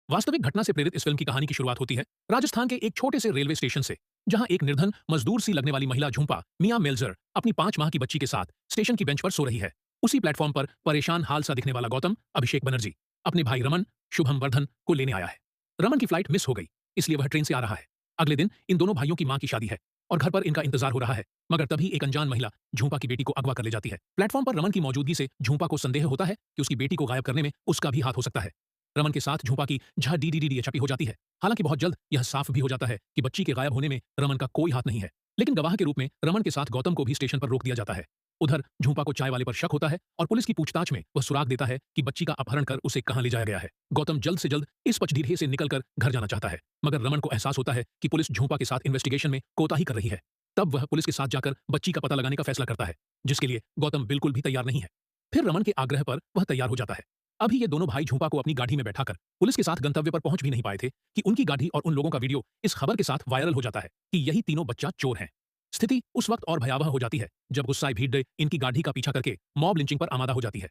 वास्तविक घटना से प्रेरित इस फिल्म की कहानी की शुरुआत होती है राजस्थान के एक छोटे से रेलवे स्टेशन से, जहां एक निर्धन मजदूर सी लगने वाली महिला झूंपा मियां मेल्जर अपनी 5 माह की बच्ची के साथ स्टेशन की बेंच पर सो रही है। उसी प्लेटफॉर्म पर परेशान हाल सा दिखने वाला गौतम अभिषेक बनर्जी अपने भाई रमन शुभम वर्धन को लेने आया है। रमन की फ्लाइट मिस हो गई, इसलिए वह ट्रेन से आ रहा है। अगले दिन इन दोनों भाइयों की मां की शादी है और घर पर इनका इंतजार हो रहा है, मगर तभी एक अनजान महिला झूंपा की बेटी को अगवा कर ले जाती है। प्लेटफॉर्म पर रमन की मौजूदगी से झूंपा को संदेह होता है कि उसकी बेटी को गायब करने में उसका भी हाथ हो सकता है। रमन के साथ झूंपा की झा डी छपी हो जाती है। हालांकि बहुत जल्द यह साफ भी हो जाता है कि बच्ची के गायब होने में रमन का कोई हाथ नहीं है, लेकिन गवाह के रूप में रमन के साथ गौतम को भी स्टेशन पर रोक दिया जाता है। उधर झूंपा को चाय वाले पर शक होता है और पुलिस की पूछताछ में वह सुराग देता है कि बच्ची का अपहरण कर उसे कहां ले जाया गया है। गौतम जल्द से जल्द इस पचडीरे से निकलकर घर जाना चाहता है, मगर रमन को एहसास होता है कि पुलिस झूंपा के साथ इन्वेस्टिगेशन में कोताही कर रही है। तब वह पुलिस के साथ जाकर बच्ची का पता लगाने का फैसला करता है, जिसके लिए गौतम बिल्कुल भी तैयार नहीं है। फिर रमन के आग्रह पर वह तैयार हो जाता है। अभी ये दोनों भाई झूंपा को अपनी गाड़ी में बैठाकर पुलिस के साथ गंतव्य पर पहुंच भी नहीं पाए थे कि उनकी गाड़ी और उन लोगों का वीडियो इस खबर के साथ वायरल हो जाता है कि यही तीनों बच्चा चोर हैं। स्थिति उस वक्त और भयावह हो जाती है जब गुस्साए भीड़ इनकी गाड़ी का पीछा करके मॉब लिंचिंग पर आमादा हो जाती है।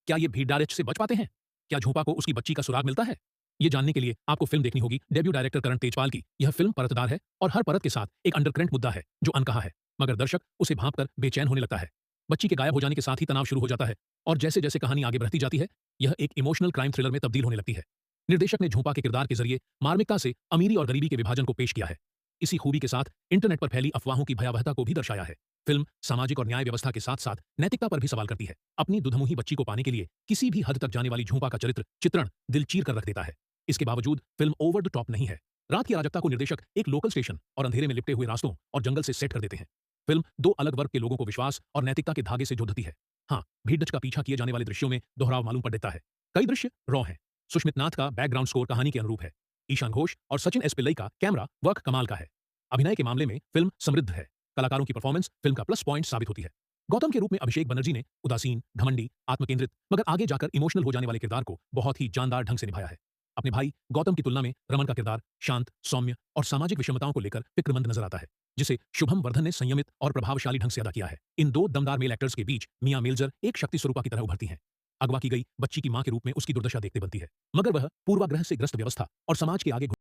क्या ये भीड़ से बच पाते हैं? क्या झूंपा को उसकी बच्ची का सुराग मिलता है? ये जानने के लिए आपको फिल्म देखनी होगी डेब्यू डायरेक्टर करण तेजपाल की। यह फिल्म परतदार है और हर परत के साथ एक अंडरकरेंट मुद्दा है जो अनकहा है, मगर दर्शक उसे भांप कर बेचैन होने लगता है। बच्ची के गायब हो जाने के साथ ही तनाव शुरू हो जाता है और जैसे जैसे कहानी आगे बढ़ती जाती है यह एक इमोशनल क्राइम थ्रिलर में तब्दील होने लगती है। निर्देशक ने झूंपा के किरदार के जरिए मार्मिकता से अमीरी और गरीबी के विभाजन को पेश किया है। इसी खूबी के साथ इंटरनेट पर फैली अफवाहों की भयावहता को भी दर्शाया है। फिल्म सामाजिक और न्याय व्यवस्था के साथ साथ नैतिकता पर भी सवाल करती है। अपनी दुधमुही बच्ची को पाने के लिए किसी भी हद तक जाने वाली झूंपा का चित्रण दिल चीर कर रख देता है। इसके बावजूद फिल्म ओवर द टॉप नहीं है। रात की अराजकता को निर्देशक एक लोकल स्टेशन और अंधेरे में लिपटे हुए रास्तों और जंगल से सेट कर देते हैं। फिल्म दो अलग वर्ग के लोगों को विश्वास और नैतिकता के धागे से जोड़ती है। हाँ, भीड़ का पीछा किए जाने वाले दृश्यों में दोहराव मालूम पड़ देता है। कई दृश्य रॉ हैं। सुष्मित नाथ का बैकग्राउंड स्कोर कहानी के अनुरूप है। ईशान घोष और सचिन एस पिल्लई का कैमरा वर्क कमाल का है। अभिनय के मामले में फिल्म समृद्ध है। कलाकारों की परफॉर्मेंस फिल्म का प्लस पॉइंट साबित होती है। गौतम के रूप में अभिषेक बनर्जी ने उदासीन, घमंडी, आत्मकेंद्रित मगर आगे जाकर इमोशनल हो जाने वाले किरदार को बहुत ही जानदार ढंग से निभाया है। अपने भाई गौतम की तुलना में रमन का किरदार शांत, सौम्य और सामाजिक विषमताओं को लेकर फिक्रमंद नजर आता है, जिसे शुभम वर्धन ने संयमित और प्रभावशाली ढंग से अदा किया है। इन दो दमदार मेल एक्टर्स के बीच मियां मेल्जर एक शक्ति स्वरूपा की तरह उभरती हैं। अगवा की गई बच्ची की मां के रूप में उसकी दुर्दशा देखते बनती है, मगर वह पूर्वाग्रह से ग्रस्त व्यवस्था और समाज के आगे